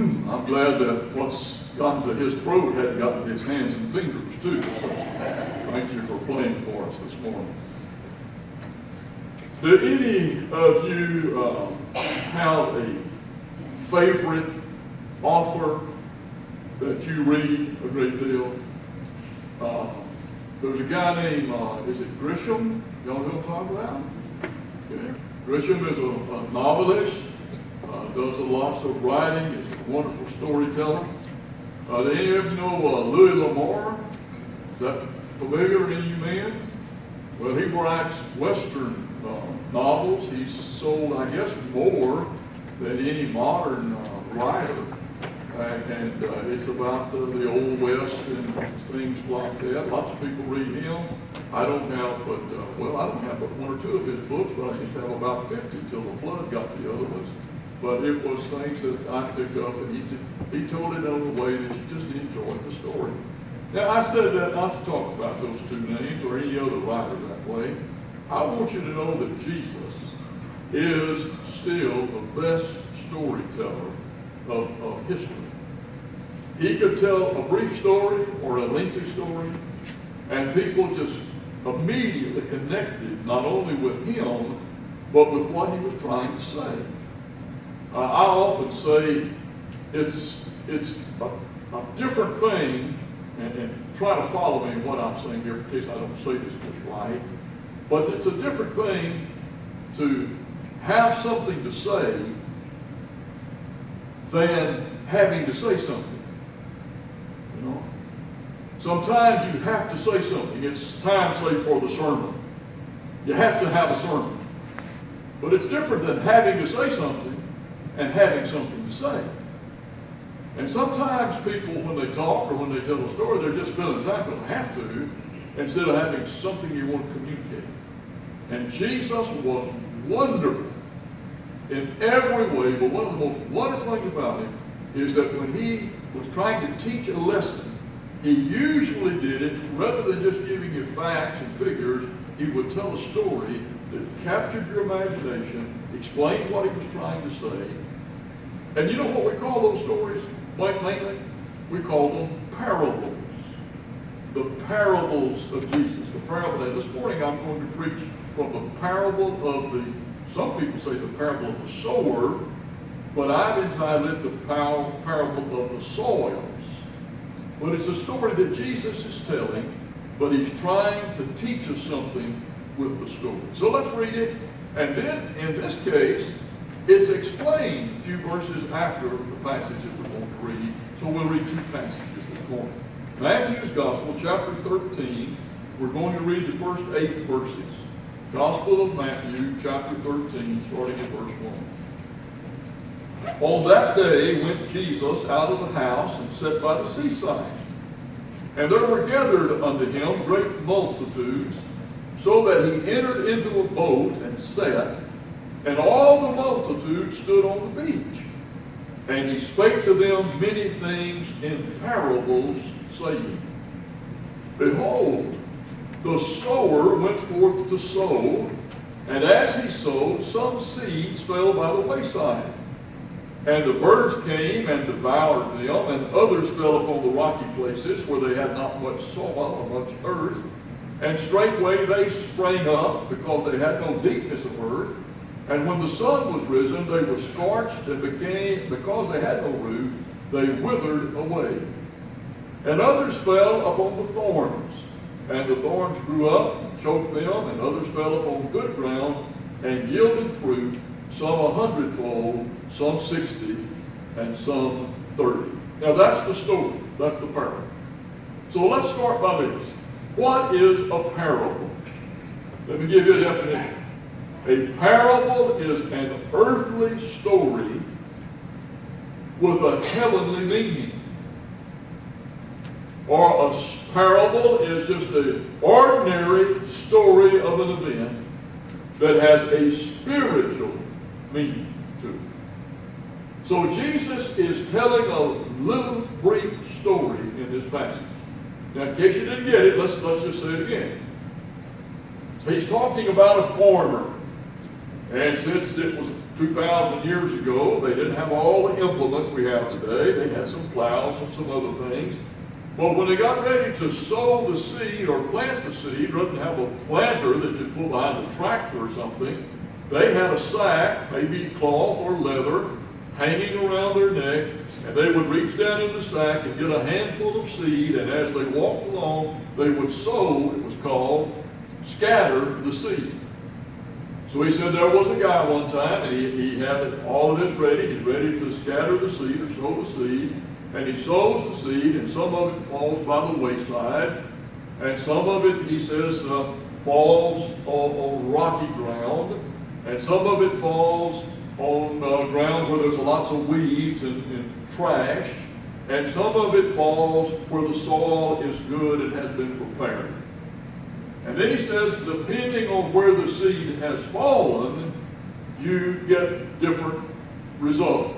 I'm glad that what's gotten to his throat hadn't gotten to his hands and fingers too. So thank you for playing for us this morning. Do any of you have a favorite author that you read a great deal? There's a guy named, is it Grisham? Y'all know what I'm talking about? Yeah. Grisham is a novelist, does lots of writing, is a wonderful storyteller. Do any of you know Louis L'Amour? Is that familiar to any of you men? Well, he writes Western novels. He's sold, I guess, more than any modern writer. And it's about the Old West and things like that. Lots of people read him. I don't have but, I don't have but one or two of his books, but I used to have about 50 till the flood got the other ones. But it was things that I picked up, and he told it in a way that you just enjoyed the story. Now, I said that not to talk about those two names or any other writer that way. I want you to know that Jesus is still the best storyteller of history. He could tell a brief story or a lengthy story, and people just immediately connected not only with him, but with what he was trying to say. I often say it's a different thing, and try to follow me in what I'm saying here in case I don't say this just right, but it's a different thing to have something to say than having to say something. You know? Sometimes you have to say something. It's time, say, for the sermon. You have to have a sermon. But it's different than having to say something and having something to say. And sometimes people, when they talk or when they tell a story, they're just feeling time to have to, instead of having something you want to communicate. And Jesus was wonderful in every way, but one of the most wonderful things about him is that when he was trying to teach a lesson, he usually did it, rather than just giving you facts and figures, he would tell a story that captured your imagination, explained what he was trying to say. And you know what we call those stories, mainly? We call them parables. The parables of Jesus. The parable. And this morning I'm going to preach from the parable of some people say the parable of the sower, but I've entitled it the parable of the soils. But it's a story that Jesus is telling, but he's trying to teach us something with the story. So let's read it, and then in this case, it's explained a few verses after the passages we're going to read. So we'll read two passages this morning. Matthew's Gospel, chapter 13. We're going to read the first 8 verses. Gospel of Matthew, chapter 13, starting at verse 1. On that day went Jesus out of the house and sat by the seaside. And there were gathered unto him great multitudes, so that he entered into a boat and sat, and all the multitude stood on the beach. And he spake to them many things in parables, saying, Behold, the sower went forth to sow, and as he sowed, some seeds fell by the wayside. And the birds came and devoured them, and others fell upon the rocky places where they had not much soil or much earth. And straightway they sprang up, because they had no deepness of earth. And when the sun was risen, they were scorched, and because they had no root, they withered away. And others fell upon the thorns, and the thorns grew up and choked them, and others fell upon good ground and yielded fruit, some 100-fold, some 60, and some 30. Now that's the story. That's the parable. So let's start by this. What is a parable? Let me give you a definition. A parable is an earthly story with a heavenly meaning. Or a parable is just an ordinary story of an event that has a spiritual meaning to it. So Jesus is telling a little brief story in this passage. Now, in case you didn't get it, let's just say it again. So he's talking about a farmer. And since it was 2,000 years ago, they didn't have all the implements we have today. They had some plows and some other things. But when they got ready to sow the seed or plant the seed, rather than have a planter that you pull behind a tractor or something, they had a sack, maybe cloth or leather, hanging around their neck, and they would reach down in the sack and get a handful of seed, and as they walked along, they would sow, it was called, scatter the seed. So he said there was a guy one time, and he had all of this ready. He's ready to scatter the seed or sow the seed. And he sows the seed, and some of it falls by the wayside. And some of it, he says, falls on rocky ground. And some of it falls on ground where there's lots of weeds and trash. And some of it falls where the soil is good and has been prepared. And then he says, depending on where the seed has fallen, you get different results.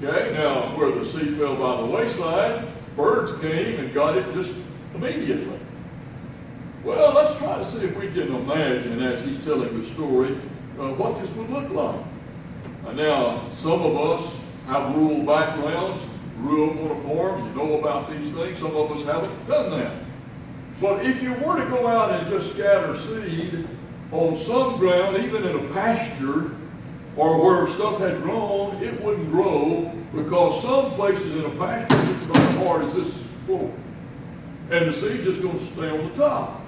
Okay, now where the seed fell by the wayside, birds came and got it just immediately. Well, let's try to see if we can imagine, as he's telling the story, what this would look like. Now, some of us have rural backgrounds, grew up on a farm, you know about these things. Some of us haven't done that. But if you were to go out and just scatter seed on some ground, even in a pasture, or where stuff had grown, it wouldn't grow, because some places in a pasture it's about as hard as this floor. And the seed's just going to stay on the top.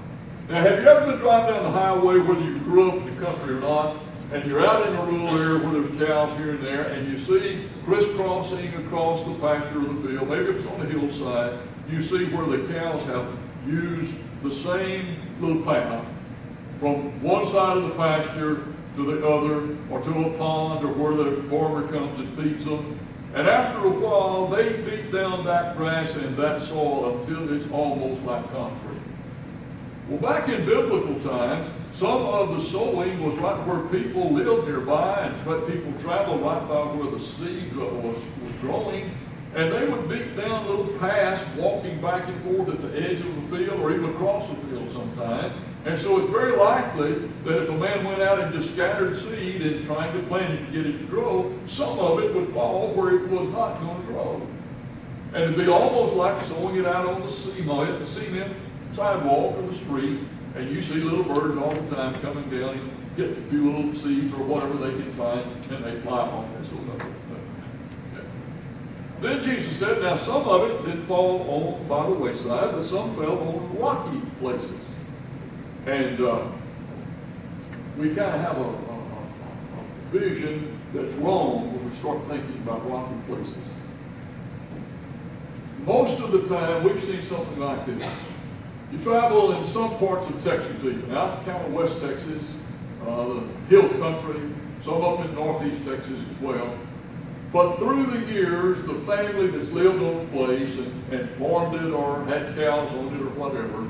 Now, have you ever been driving down the highway, whether you grew up in the country or not, and you're out in a rural area where there's cows here and there, and you see crisscrossing across the pasture or the field, maybe it's on the hillside, you see where the cows have used the same little path from one side of the pasture to the other, or to a pond, or where the farmer comes and feeds them. And after a while, they beat down that grass and that soil until it's almost like concrete. Well, back in biblical times, some of the sowing was right where people lived nearby, and people traveled right by where the seed was growing. And they would beat down little paths, walking back and forth at the edge of the field, or even across the field sometime. And so it's very likely that if a man went out and just scattered seed and trying to plant it to get it to grow, some of it would fall where it was not going to grow. And it'd be almost like sowing it out on the cement sidewalk or the street, and you see little birds all the time coming down and get a few little seeds or whatever they can find, and they fly off. That's another thing. Okay. Then Jesus said, now some of it did fall on by the wayside, but some fell on rocky places. And we kind of have a vision that's wrong when we start thinking about rocky places. Most of the time, we've seen something like this. You travel in some parts of Texas, even out kind of West Texas, the hill country, some up in Northeast Texas as well. But through the years, the family that's lived on the place and farmed it or had cows on it or whatever,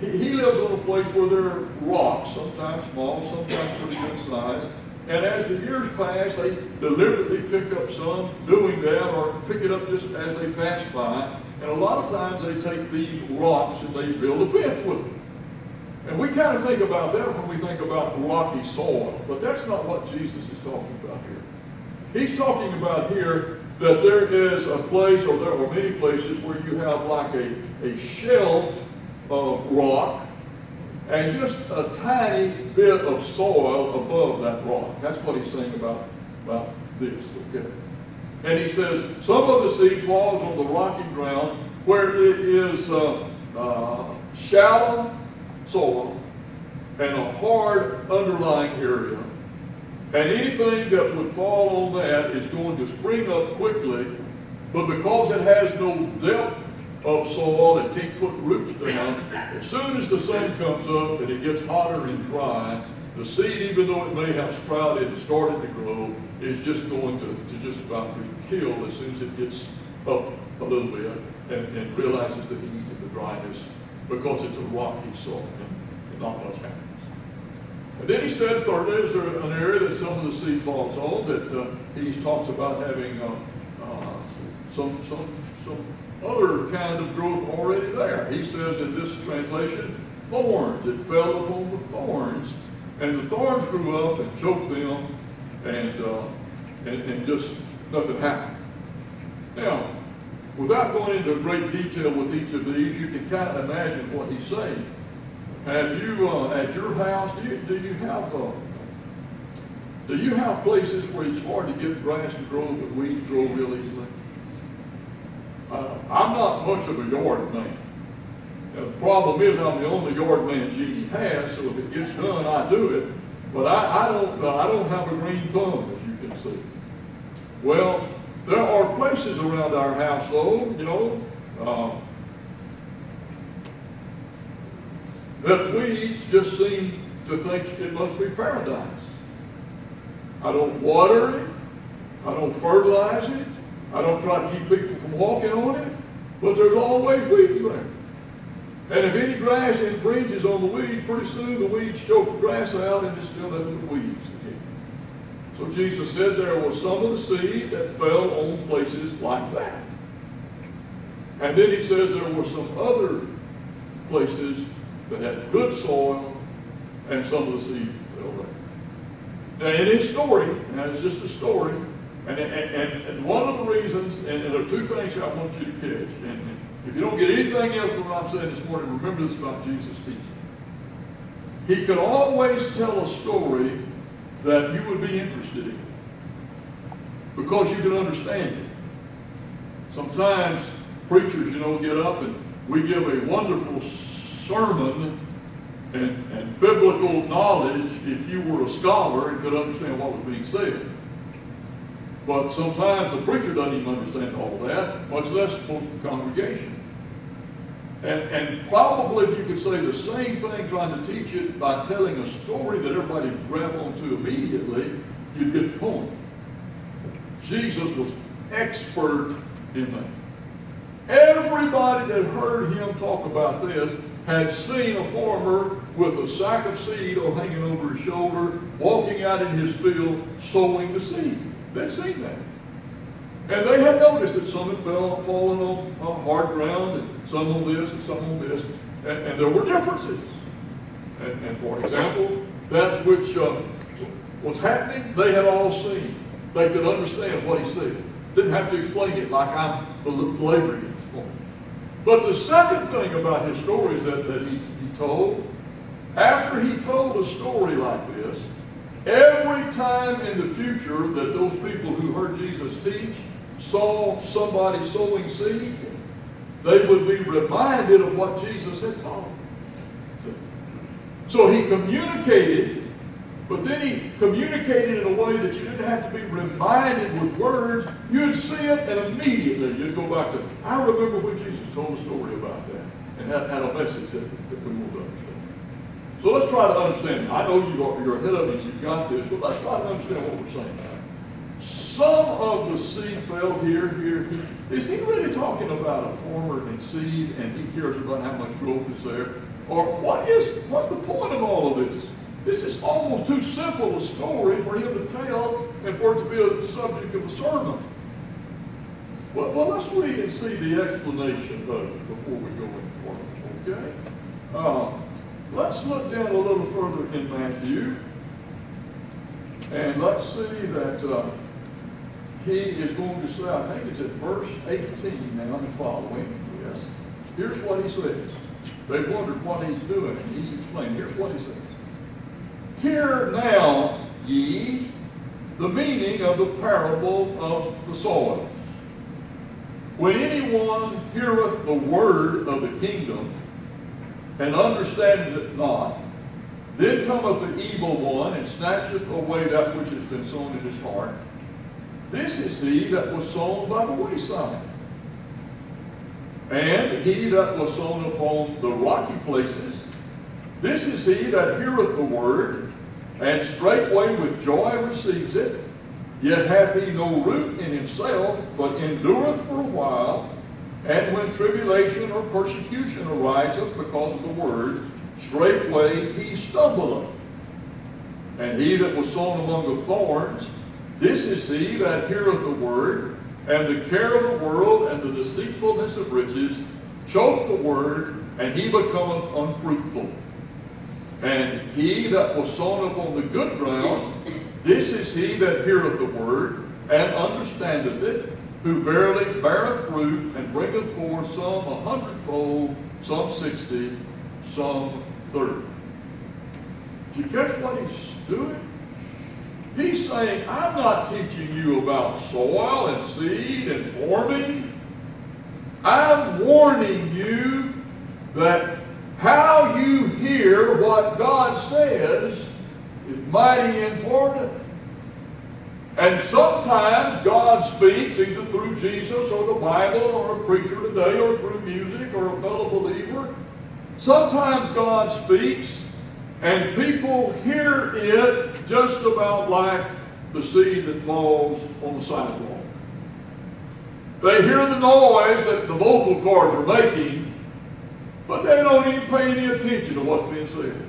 he lives on a place where there are rocks, sometimes small, sometimes pretty good size. And as the years pass, they deliberately pick up some doing that, or pick it up just as they pass by. And a lot of times they take these rocks and they build a fence with them. And we kind of think about that when we think about rocky soil, but that's not what Jesus is talking about here. He's talking about here that there is a place, or there are many places, where you have like a shelf of rock and just a tiny bit of soil above that rock. That's what he's saying about this, okay? And he says some of the seed falls on the rocky ground where it is shallow soil and a hard underlying area. And anything that would fall on that is going to spring up quickly, but because it has no depth of soil, it can't put roots down, as soon as the sun comes up and it gets hotter and dry, the seed, even though it may have sprouted and started to grow, is just going to just about be killed as soon as it gets up a little bit and realizes the heat and the dryness, because it's a rocky soil and not much happens. And then he said, there's an area that some of the seed falls on that he talks about having some other kind of growth already there. He says in this translation, thorns. It fell upon the thorns, and the thorns grew up and choked them, and just nothing happened. Now, without going into great detail with each of these, you can kind of imagine what he's saying. Have you, at your house, do you have places where it's hard to get grass to grow, but weeds grow real easily? I'm not much of a yard man. Now, the problem is I'm the only yard man Jeannie has, so if it gets done, I do it. But I don't have a green thumb, as you can see. Well, there are places around our household, that weeds just seem to think it must be paradise. I don't water it. I don't fertilize it. I don't try to keep people from walking on it. But there's always weeds there. And if any grass infringes on the weeds, pretty soon the weeds choke the grass out and it's still nothing but weeds again. So Jesus said there was some of the seed that fell on places like that. And then he says there were some other places that had good soil and some of the seed fell there. Now in his story, and it's just a story, and one of the reasons, and there are two things I want you to catch, and if you don't get anything else from what I'm saying this morning, remember this about Jesus' teaching. He could always tell a story that you would be interested in because you can understand it. Sometimes preachers, get up and we give a wonderful sermon and biblical knowledge if you were a scholar and could understand what was being said. But sometimes the preacher doesn't even understand all that, much less most of the congregation. And probably if you could say the same thing trying to teach it by telling a story that everybody would grab onto immediately, you'd get the point. Jesus was expert in that. Everybody that heard him talk about this had seen a farmer with a sack of seed hanging over his shoulder, walking out in his field, sowing the seed. They'd seen that. And they had noticed that some had fallen on hard ground, and some on this, and some on this, and there were differences. And for example, that which was happening, they had all seen. They could understand what he said. Didn't have to explain it like I'm belaboring it this morning. But the second thing about his stories that he told, after he told a story like this, every time in the future that those people who heard Jesus teach saw somebody sowing seed, they would be reminded of what Jesus had taught. So he communicated, but then he communicated in a way that you didn't have to be reminded with words. You'd see it and immediately you'd go back to, I remember when Jesus told a story about that and had a message that we want to understand. So let's try to understand. I know you're ahead of me and you've got this, but let's try to understand what we're saying. Some of the seed fell here. Is he really talking about a farmer and seed and he cares about how much growth is there? Or what's the point of all of this? This is almost too simple a story for him to tell and for it to be a subject of a sermon. Well, let's read and see the explanation of it before we go any further, okay? Let's look down a little further in Matthew, and let's see that he is going to say, I think it's at verse 18 now and following. Yes. Here's what he says. They wondered what he's doing, and he's explaining. Here's what he says. Hear now, ye, the meaning of the parable of the soil. When anyone heareth the word of the kingdom, and understandeth it not, then cometh the evil one, and snatcheth away that which has been sown in his heart. This is he that was sown by the wayside. And he that was sown upon the rocky places, this is he that heareth the word, and straightway with joy receives it, yet hath he no root in himself, but endureth for a while. And when tribulation or persecution ariseth because of the word, straightway he stumbleth. And he that was sown among the thorns, this is he that heareth the word, and the care of the world and the deceitfulness of riches choke the word, and he becometh unfruitful. And he that was sown upon the good ground, This is he that heareth the word, and understandeth it, who verily beareth fruit, and bringeth forth some 100-fold, some 60, some 30. Do you catch what he's doing? He's saying, I'm not teaching you about soil and seed and forming. I'm warning you that how you hear what God says is mighty important. And sometimes God speaks either through Jesus or the Bible or a preacher today or through music or a fellow believer. Sometimes God speaks and people hear it just about like the seed that falls on the sidewalk. They hear the noise that the vocal cords are making, but they don't even pay any attention to what's being said.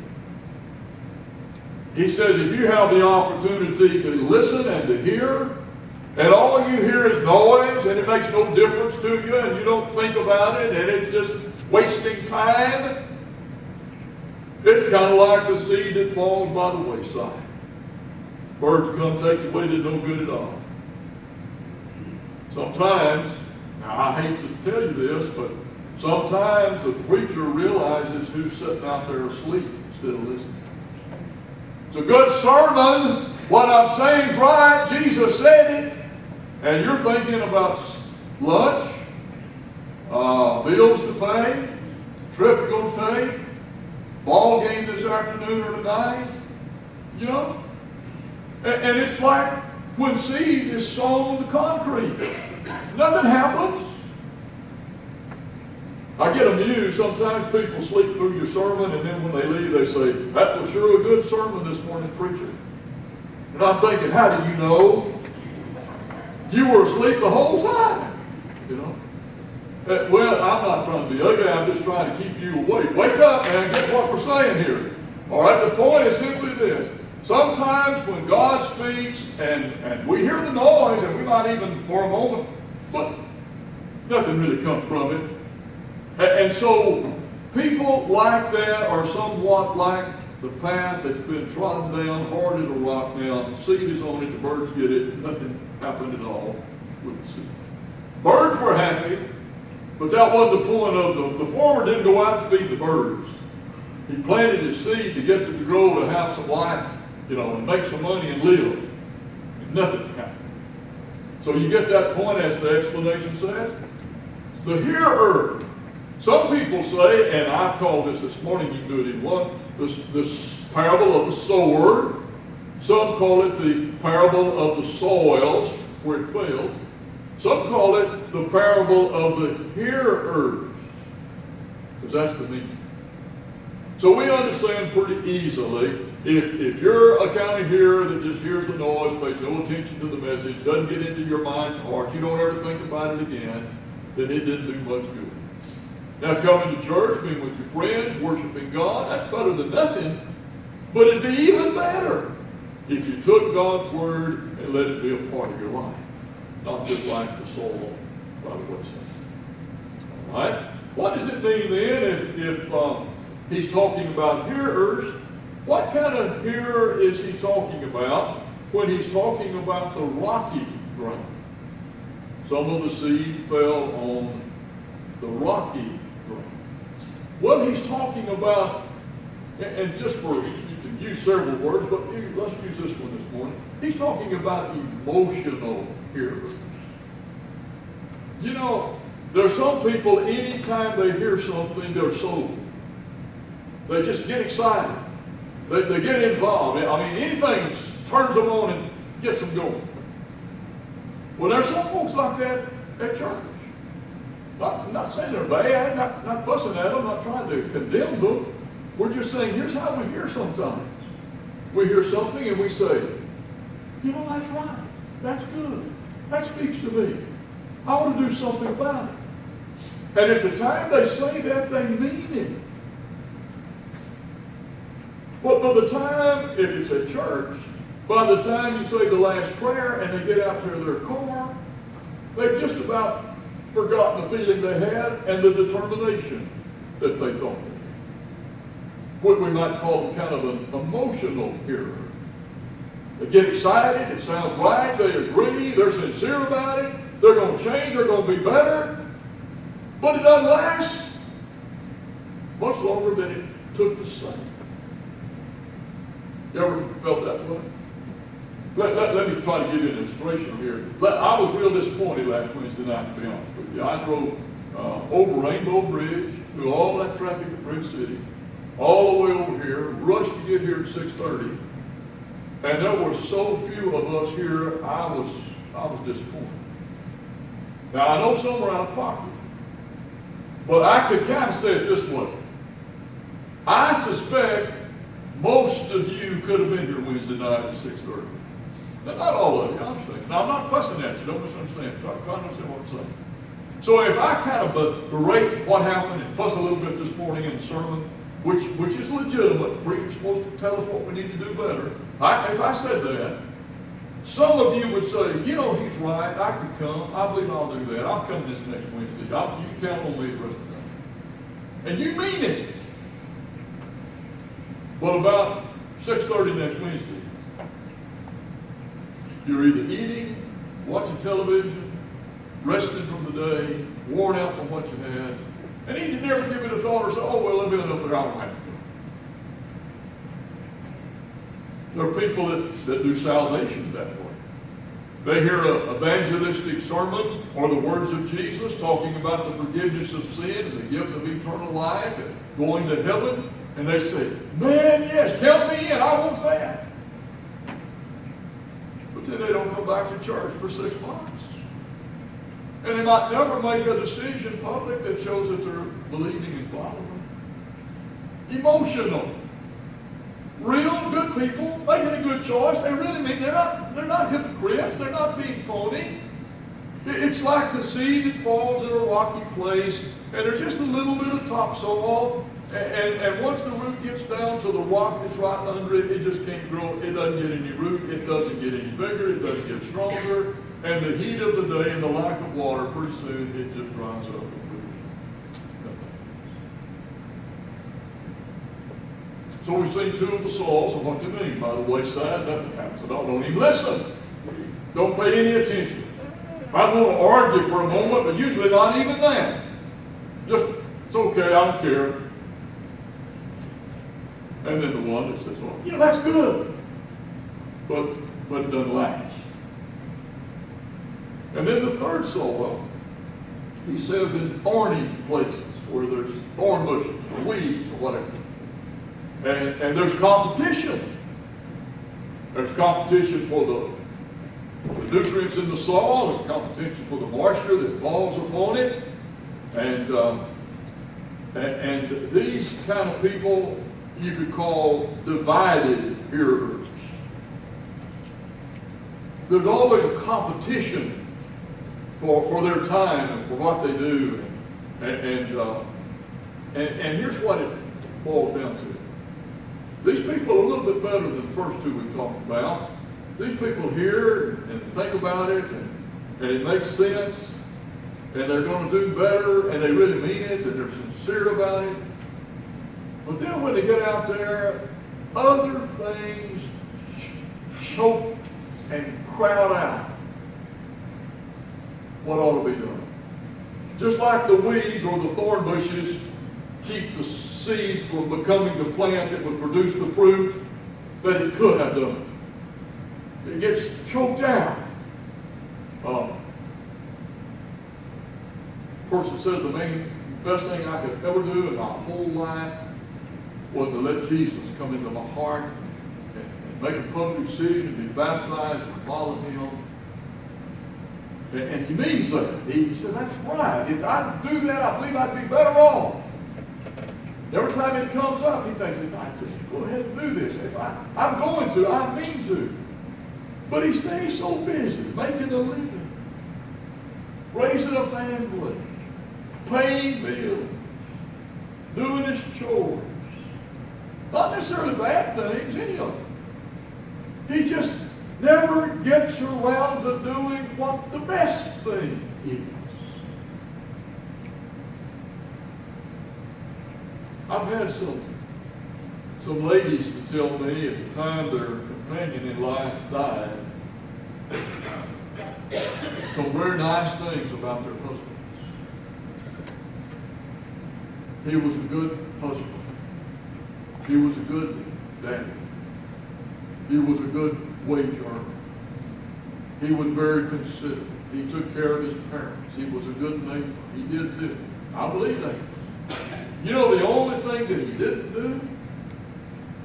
He says if you have the opportunity to listen and to hear, and all you hear is noise, and it makes no difference to you, and you don't think about it, and it's just wasting time, it's kind of like the seed that falls by the wayside. Birds come take it away, they're no good at all. Sometimes, now I hate to tell you this, but sometimes the preacher realizes who's sitting out there asleep instead of listening. It's a good sermon. What I'm saying is right. Jesus said it. And you're thinking about lunch, bills to pay, trip to go take, ball game this afternoon or tonight. You know? And it's like when seed is sown in the concrete. Nothing happens. I get amused. Sometimes people sleep through your sermon, and then when they leave, they say, that was sure a good sermon this morning, preacher. And I'm thinking, how do you know? You were asleep the whole time, you know. Well, I'm not trying to be ugly. I'm just trying to keep you awake. Wake up, man. Get what we're saying here. All right, the point is simply this. Sometimes when God speaks, and we hear the noise, and we might even for a moment, but nothing really comes from it. And so people like that are somewhat like the path that's been trodden down, hard as a rock now. Seed is on it, the birds get it, nothing happened at all with the seed. Birds were happy, but that wasn't the point of the farmer didn't go out to feed the birds. He planted his seed to get them to grow, to have some life, you know, and make some money and live. And nothing happened. So you get that point as the explanation says. It's the hearer. Some people say, and I've called this morning, you can do it in one, this parable of the sower. Some call it the parable of the soils where it failed. Some call it the parable of the hearers, because that's the meaning. So we understand pretty easily, if you're a kind of hearer that just hears the noise, pays no attention to the message, doesn't get into your mind and heart, you don't ever think about it again, then it didn't do much good. Now coming to church, being with your friends, worshiping God, that's better than nothing. But it'd be even better if you took God's word and let it be a part of your life. Not just like the soul by the wayside. All right? What does it mean then if he's talking about hearers? What kind of hearer is he talking about when he's talking about the rocky ground? Some of the seed fell on the rocky ground. Well, he's talking about, and just for, you can use several words, but let's use this one this morning. He's talking about emotional hearers. You know, there's some people, anytime they hear something, they're sold. They just get excited. They get involved. I mean, anything turns them on and gets them going. Well, there's some folks like that at church. Not saying they're bad, not fussing at them, not trying to condemn them. We're just saying, here's how we hear sometimes. We hear something and we say, you know, that's right. That's good. That speaks to me. I want to do something about it. And at the time they say that, they mean it. But by the time, if it's at church, by the time you say the last prayer and they get out to their car, they've just about forgotten the feeling they had and the determination that they thought they had. What we might call kind of an emotional hearer. They get excited, it sounds right, they agree, they're sincere about it, they're going to change, they're going to be better. But it doesn't last much longer than it took to say. You ever felt that way? Let me try to give you an illustration here. I was real disappointed last Wednesday night, to be honest with you. I drove over Rainbow Bridge, through all that traffic at Bridge City, all the way over here, rushed to get here at 6:30, and there were so few of us here, I was disappointed. Now, I know some were out of pocket, but I could kind of say it this way. I suspect most of you could have been here Wednesday night at 6:30. Now, not all of you, I understand. Now, I'm not fussing at you, don't misunderstand. Try to understand what I'm saying. So if I kind of berate what happened and fuss a little bit this morning in the sermon, which is legitimate, preacher's supposed to tell us what we need to do better. If I said that, some of you would say, you know, he's right, I could come, I believe I'll do that, I'll come this next Wednesday, you count on me the rest of the time. And you mean it. But about 6:30 next Wednesday, you're either eating, watching television, rested from the day, worn out from what you had, and you never give it a thought or say, oh, well, let me end up there, I don't have to go. There are people that do salvation that way. They hear an evangelistic sermon or the words of Jesus talking about the forgiveness of sin and the gift of eternal life and going to heaven, and they say, man, yes, count me in, I want that. But then they don't come back to church for 6 months. And they might never make a decision public that shows that they're believing and following. Emotional. Real good people making a good choice. They really mean they're not hypocrites. They're not being phony. It's like the seed that falls in a rocky place, and there's just a little bit of topsoil, and once the root gets down to the rock that's right under it, it just can't grow. It doesn't get any root. It doesn't get any bigger. It doesn't get stronger. And the heat of the day and the lack of water, pretty soon it just dries up. So we've seen two of the soils of what they mean. By the wayside, nothing happens at all. Don't even listen. Don't pay any attention. I want to argue for a moment, but usually not even that. Just, it's okay, I don't care. And then the one that says, well, yeah, that's good. But it doesn't last. And then the third soil, he says in thorny places where there's thorn bushes or weeds or whatever. And there's competition. There's competition for the nutrients in the soil. There's competition for the moisture that falls upon it. And these kind of people you could call divided hearers. There's always a competition for their time and for what they do. And here's what it boils down to. These people are a little bit better than the first two we talked about. These people hear and think about it, and it makes sense, and they're going to do better, and they really mean it, and they're sincere about it. But then when they get out there, other things choke and crowd out what ought to be done. Just like the weeds or the thorn bushes keep the seed from becoming the plant that would produce the fruit that it could have done. It gets choked out. Of course, it says the best thing I could ever do in my whole life was to let Jesus come into my heart and make a public decision, be baptized, and follow him. And he means that. He said, that's right. If I do that, I believe I'd be better off. Every time it comes up, he thinks, if I just go ahead and do this, I'm going to, I mean to. But he stays so busy making a living, raising a family, paying bills, doing his chores. Not necessarily bad things, any of them. He just never gets around to doing what the best thing is. I've had some ladies to tell me at the time their companion in life died. Some very nice things about their husbands. He was a good husband. He was a good daddy. He was a good wage earner. He was very considerate. He took care of his parents. He was a good neighbor. He did this. I believe that. You know, the only thing that he didn't do,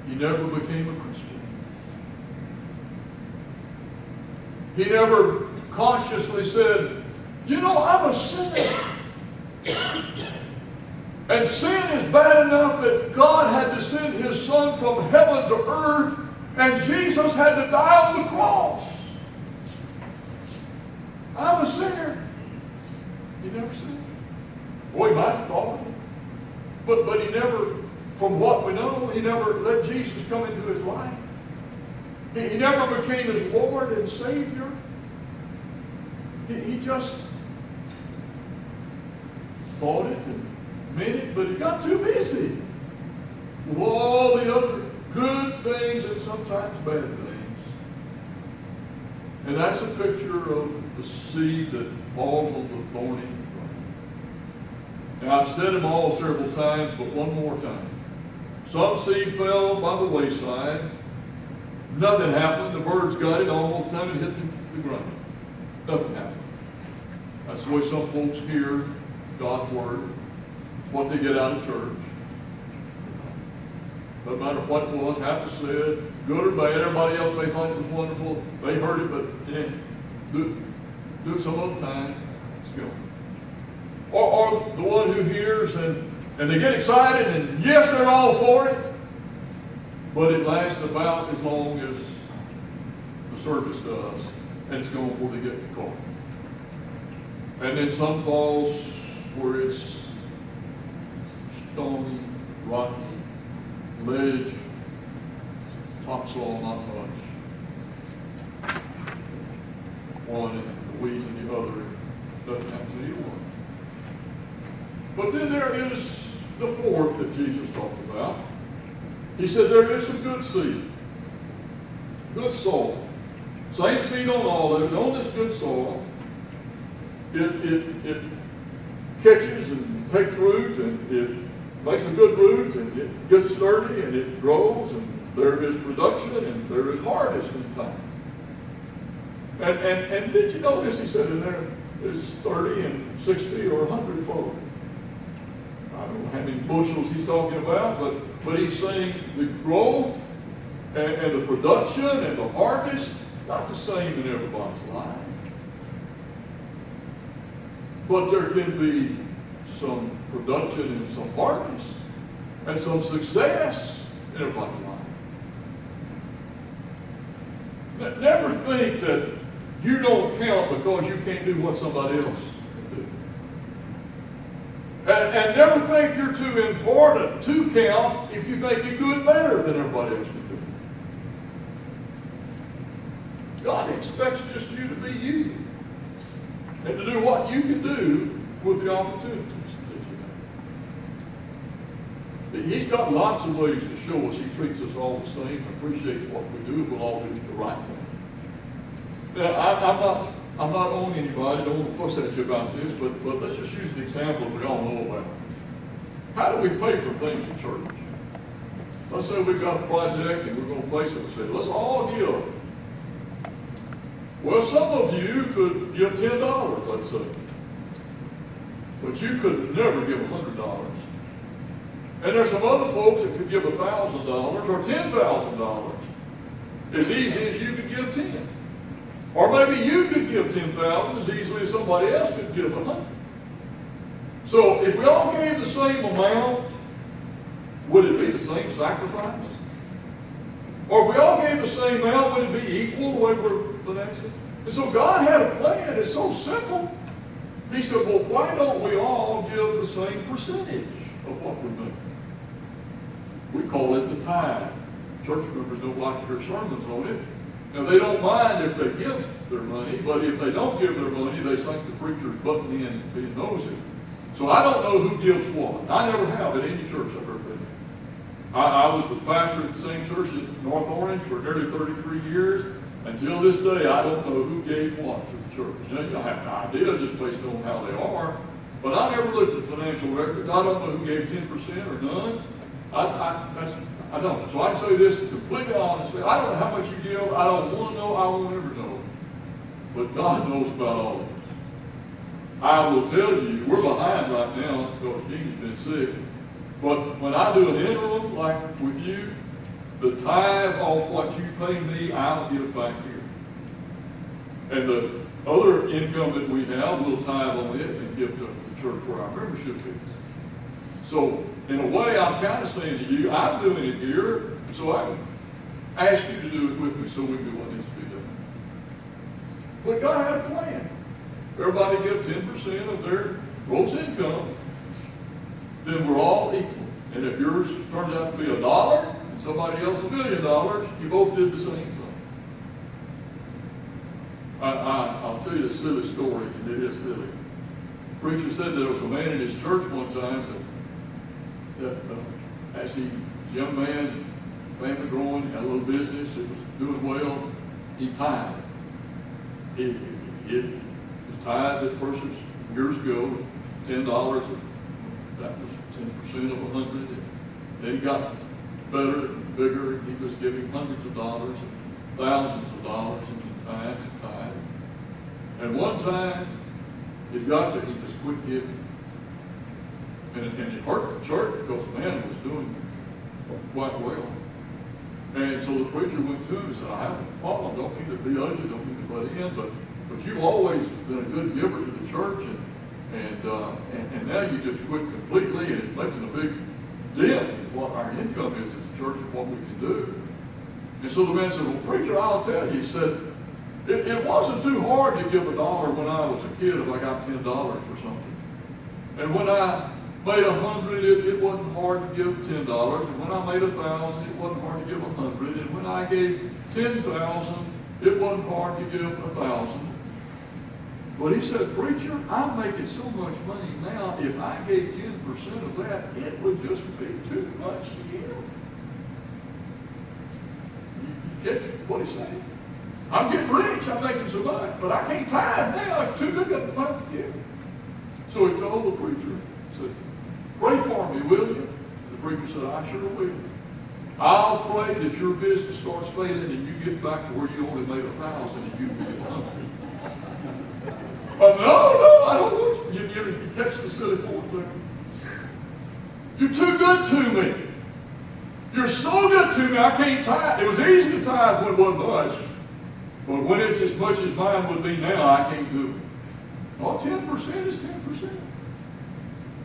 he never became a Christian. He never consciously said, you know, I'm a sinner. And sin is bad enough that God had to send his son from heaven to earth, and Jesus had to die on the cross. I'm a sinner. He never said it. Boy, he might have thought it. But he never, from what we know, he never let Jesus come into his life. He never became his Lord and Savior. He just thought it and meant it, but he got too busy with all the other good things and sometimes bad things. And that's a picture of the seed that falls on the thorny ground. Now, I've said them all several times, but one more time. Some seed fell by the wayside. Nothing happened. The birds got it almost the time it hit the ground. Nothing happened. That's the way some folks hear God's word, what they get out of church. No matter what it was, half said, good or bad, everybody else may think it was wonderful. They heard it, but do it some other time. It's gone. Or the one who hears and they get excited and yes, they're all for it, but it lasts about as long as the service does, and it's gone before they get the car. And then some falls where it's stony, rocky, ledge, topsoil, not much. One and the weeds and the other, doesn't happen to either one. But then there is the fourth that Jesus talked about. He said there is some good seed, good soil. Same seed on all of it, on this good soil. It catches and takes root, and it makes a good root, and it gets sturdy, and it grows, and there is production, and there is harvest in time. And did you notice he said in there, there's 30 and 60 or 100 fold. I don't know how many bushels he's talking about, but he's saying the growth and the production and the harvest, not the same in everybody's life. But there can be some production and some harvest and some success in everybody's life. Never think that you don't count because you can't do what somebody else can do. And never think you're too important to count if you think you do it better than everybody else can do. God expects just you to be you and to do what you can do with the opportunities that you have. He's got lots of ways to show us he treats us all the same, appreciates what we do, we'll all do the right thing. Now, I'm not on anybody, don't want to fuss at you about this, but let's just use an example we all know about. How do we pay for things in church? Let's say we've got a project and we're going to place it and say, let's all give. Well, some of you could give $10, let's say. But you could never give $100. And there's some other folks that could give $1,000 or $10,000 as easy as you could give 10. Or maybe you could give 10,000 as easily as somebody else could give 100. So if we all gave the same amount, would it be the same sacrifice? Or if we all gave the same amount, would it be equal the way we're financing? And so God had a plan. It's so simple. He said, well, why don't we all give the same percentage of what we make? We call it the tithe. Church members don't like to hear sermons on it. Now, they don't mind if they give their money, but if they don't give their money, they think the preacher's butting in and being nosy. So I don't know who gives what. I never have at any church I've ever been in. I was the pastor at the same church in North Orange for nearly 33 years. Until this day, I don't know who gave what to the church. You know, you don't have an idea just based on how they are. But I never looked at financial records. I don't know who gave 10% or none. I don't. So I can say this completely honestly. I don't know how much you give. I don't want to know. I won't ever know. But God knows about all of this. I will tell you, we're behind right now because Jean's been sick. But when I do an interim like with you, the tithe of what you pay me, I'll get it back here. And the other income that we have, we'll tithe on it and give to the church where our membership is. So, in a way, I'm kind of saying to you, I'm doing it here, so I can ask you to do it with me so we can do what needs to be done. But God had a plan. Everybody give 10% of their gross income, then we're all equal. And if yours turns out to be $1 and somebody else $1 million, you both did the same thing. I'll tell you a silly story, and it is silly. The preacher said there was a man in his church one time that as he was a young man, family growing, had a little business, it was doing well, he tithed. He was tithed at first years ago, $10. That was 10% of 100. And then he got better and bigger. He was giving hundreds of dollars and thousands of dollars in tithe and tithe. And one time, it got to he just quit giving. And it hurt the church because the man was doing quite well. And so the preacher went to him and said, I have a problem. Don't mean to be ugly, don't mean to butt in, but you've always been a good giver to the church, and now you just quit completely, and it's making a big dent in what our income is as a church and what we can do. And so the man said, well, preacher, I'll tell you. He said, it wasn't too hard to give $1 when I was a kid if I got $10 or something. And when I made 100, it wasn't hard to give $10. And when I made 1,000, it wasn't hard to give 100. And when I gave 10,000, it wasn't hard to give 1,000. But he said, preacher, I'm making so much money now, if I gave 10% of that, it would just be too much to give. You get what he's saying? I'm getting rich, I'm making so much, but I can't tithe now, it's too good to give. So he told the preacher, he said, pray for me, will you? The preacher said, I sure will. I'll pray that your business starts failing and you get back to where you only made 1,000 and you get 100. But no, I don't want you. You catch the silly point there. You're too good to me. You're so good to me, I can't tithe. It was easy to tithe when it wasn't much. But when it's as much as mine would be now, I can't do it. Well, 10% is 10%.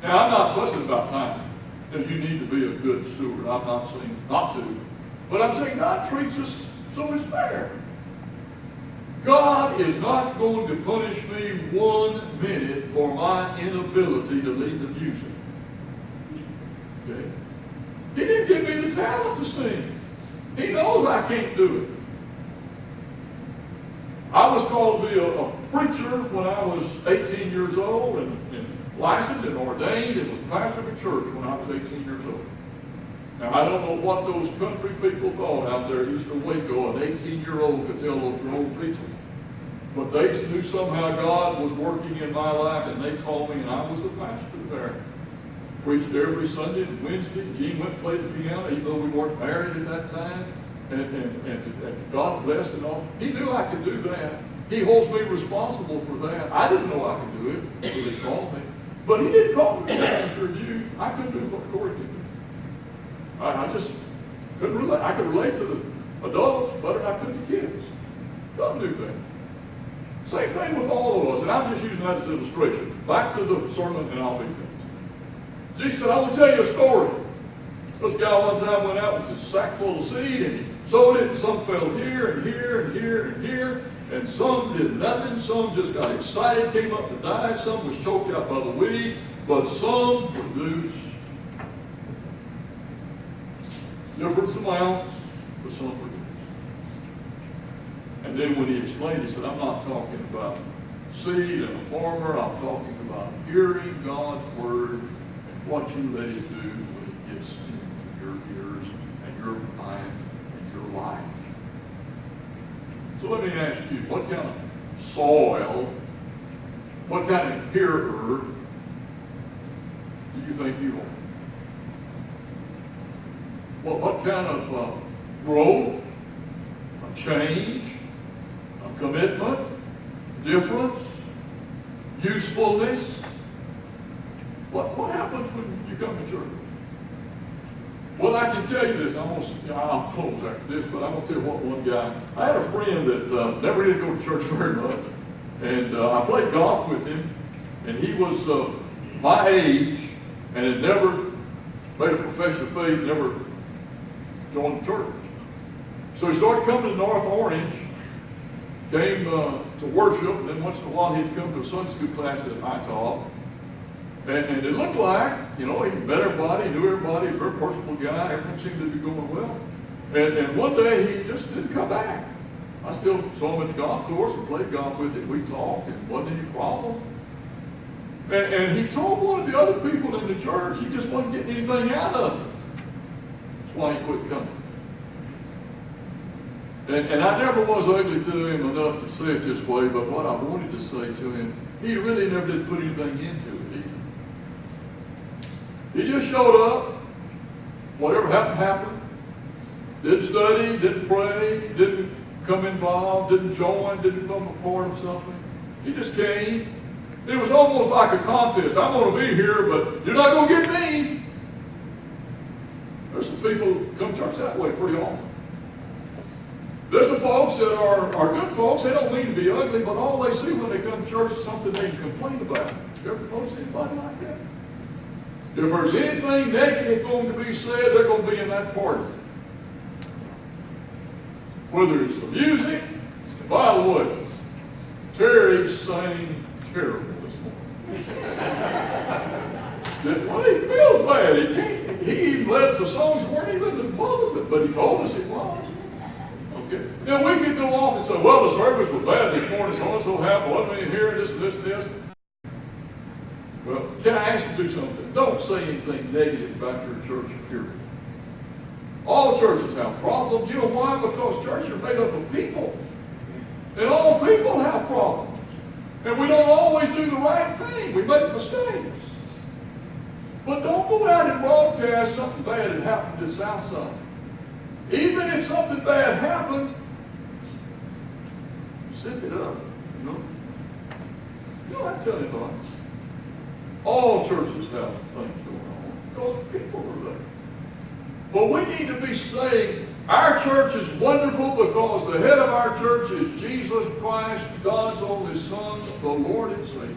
Now, I'm not fussing about tithing. You need to be a good steward. I'm not saying not to. But I'm saying God treats us so it's fair. God is not going to punish me 1 minute for my inability to lead the music. Okay? He didn't give me the talent to sing. He knows I can't do it. I was called to be a preacher when I was 18 years old and licensed and ordained and was pastor of a church when I was 18 years old. Now, I don't know what those country people thought out there east of Waco. An 18-year-old could tell those grown people. But they knew somehow God was working in my life, and they called me, and I was the pastor there. Preached every Sunday and Wednesday. Gene went and played the piano, even though we weren't married at that time. And God blessed and all. He knew I could do that. He holds me responsible for that. I didn't know I could do it until he called me. But he didn't call me pastor of youth. I couldn't do what Corey did. I just couldn't relate. I could relate to the adults better than I could the kids. God knew that. Same thing with all of us, and I'm just using that as an illustration. Back to the sermon, and I'll be finished. Jesus said, I want to tell you a story. This guy one time went out with a sack full of seed, and he sowed it, and some fell here, and here, and here, and here, and some did nothing. Some just got excited, came up and died. Some was choked out by the weeds, but some produced different amounts, but some produced. And then when he explained, he said, I'm not talking about seed and a farmer. I'm talking about hearing God's word and what you let it do when it gets into your your ears and your mind and your life. So let me ask you, what kind of soil, what kind of hearer do you think you are? Well, what kind of growth, a change, a commitment, difference, usefulness? What happens when you come to church? Well, I can tell you this. I'll close after this, but I'm going to tell you what one guy. I had a friend that never did go to church very much, and I played golf with him, and he was my age and had never made a profession of faith, never joined the church. So he started coming to North Orange, came to worship, and then once in a while he'd come to a Sunday school class that I taught. And it looked like, he met everybody, knew everybody, a very personable guy, everything seemed to be going well. And one day he just didn't come back. I still saw him at the golf course and played golf with him. We talked, and wasn't any problem. And he told one of the other people in the church he just wasn't getting anything out of it. That's why he quit coming. And I never was ugly to him enough to say it this way, but what I wanted to say to him, he really never did put anything into it either. He just showed up, whatever happened. Didn't study, didn't pray, didn't come involved, didn't join, didn't become a part of something. He just came. It was almost like a contest. I'm going to be here, but you're not going to get me. There's some people who come to church that way pretty often. There's some folks that are good folks. They don't mean to be ugly, but all they see when they come to church is something they can complain about. You ever notice anybody like that? If there's anything negative going to be said, they're going to be in that party. Whether it's the music, and by the way, Terry sang terrible this morning. Well, he feels bad. He even led the songs weren't even involved with it, but he told us it was. Okay. Now we could go off and say, well, the service was bad this morning, so-and-so happened, wasn't me here, this, and this, and this. Well, can I ask you to do something? Don't say anything negative about your church, period. All churches have problems. You know why? Because churches are made up of people. And all people have problems. And we don't always do the right thing. We make mistakes. But don't go out and broadcast something bad that happened at Southside. Even if something bad happened, zip it up. You don't have to tell anybody. All churches have things going on because people are there. But we need to be saying our church is wonderful because the head of our church is Jesus Christ, God's only Son, the Lord and Savior.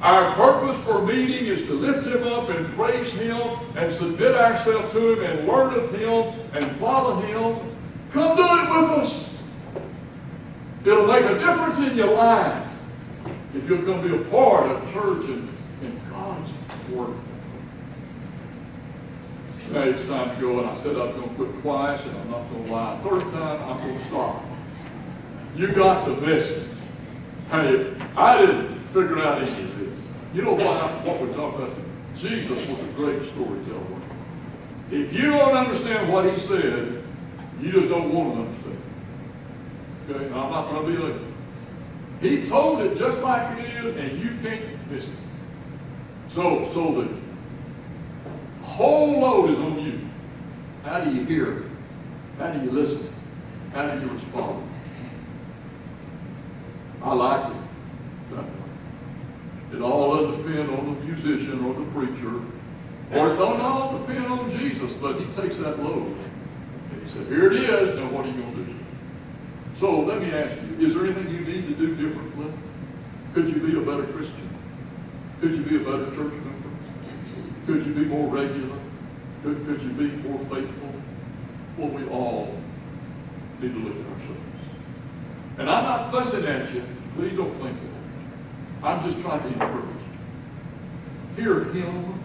Our purpose for meeting is to lift Him up and praise Him and submit ourselves to Him and learn of Him and follow Him. Come do it with us. It'll make a difference in your life if you'll come be a part of church and God's work. Now it's time to go, and I said I was going to quit twice, and I'm not going to lie. Third time, I'm going to stop. You got the message. Hey, I didn't figure out any of this. You know what we're talking about? Jesus was a great storyteller. If you don't understand what He said, you just don't want to understand. Okay? Now, I'm not going to be like He told it just like it is, and you can't miss it. So the whole load is on you. How do you hear? How do you listen? How do you respond? I like it. It all doesn't depend on the musician or the preacher, or it don't all depend on Jesus, but He takes that load. And He said, here it is, now what are you going to do? So let me ask you, is there anything you need to do differently? Could you be a better Christian? Could you be a better church member? Could you be more regular? Could you be more faithful? Well, we all need to look at ourselves. And I'm not fussing at you. Please don't think of it. I'm just trying to encourage you. Hear Him.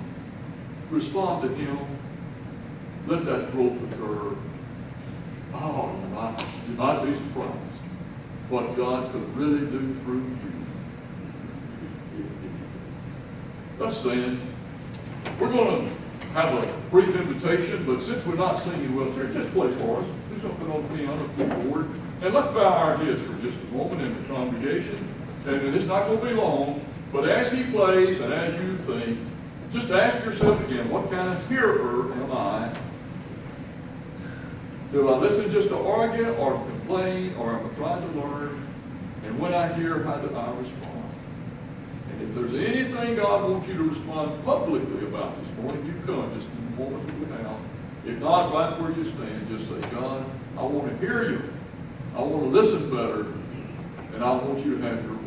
Respond to Him. Let that growth occur. Oh, you might be surprised what God could really do through you. Let's stand. We're going to have a brief invitation, but since we're not singing wheelchair, just play for us. Do something on the piano, keyboard. And let's bow our heads for just a moment in the congregation. And it's not going to be long, but as he plays and as you think, just ask yourself again, what kind of hearer am I? Do I listen just to argue or complain, or am I trying to learn? And when I hear, how do I respond? And if there's anything God wants you to respond publicly about this morning, you come just in the moment that we have. If not, right where you stand, just say, God, I want to hear you. I want to listen better, and I want you to have your way.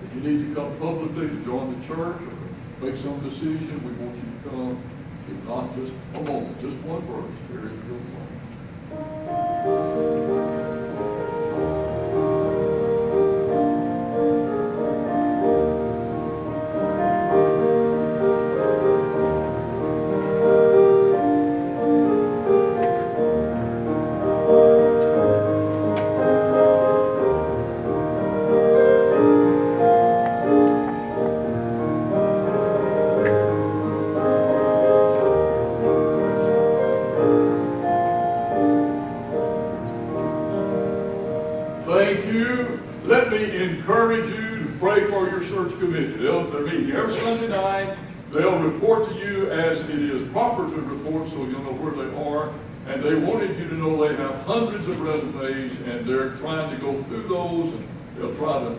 If you need to come publicly to join the church or make some decision, we want you to come. If not, just a moment, just one verse. Here is your committee. They're meeting every Sunday night. They'll report to you as it is proper to report, so you'll know where they are. And they wanted you to know they have hundreds of resumes, and they're trying to go through those, and they'll try to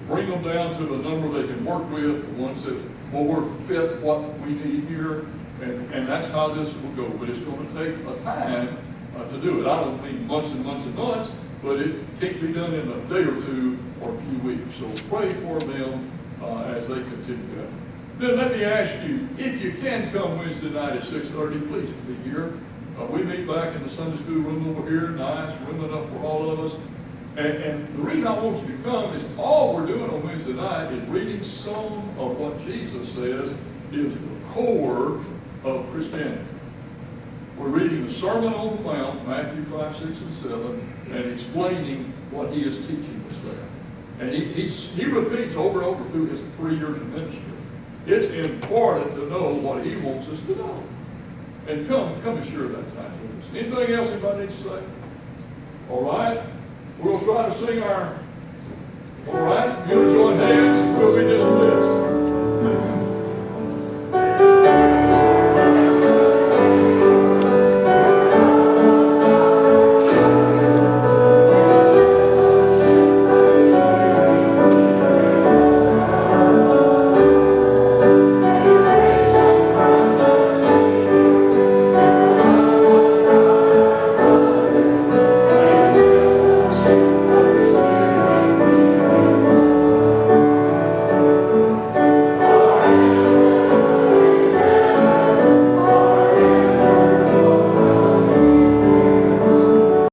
bring them down to the number they can work with, the ones that more fit what we need here. And that's how this will go. But it's going to take a time to do it. I don't mean months and months and months, but it can't be done in a day or two or a few weeks. So pray for them as they continue that. Then let me ask you, if you can come Wednesday night at 6:30, please be here. We meet back in the Sunday school room over here, nice, room enough for all of us. And the reason I want you to come is all we're doing on Wednesday night is reading some of what Jesus says is the core of Christianity. We're reading the Sermon on the Mount, Matthew 5, 6, and 7, and explaining what he is teaching us there. And he repeats over and over through his 3 years of ministry. It's important to know what he wants us to know. And come and share that time with us. Anything else anybody needs to say? All right? We'll try to sing our, all right? You join hands.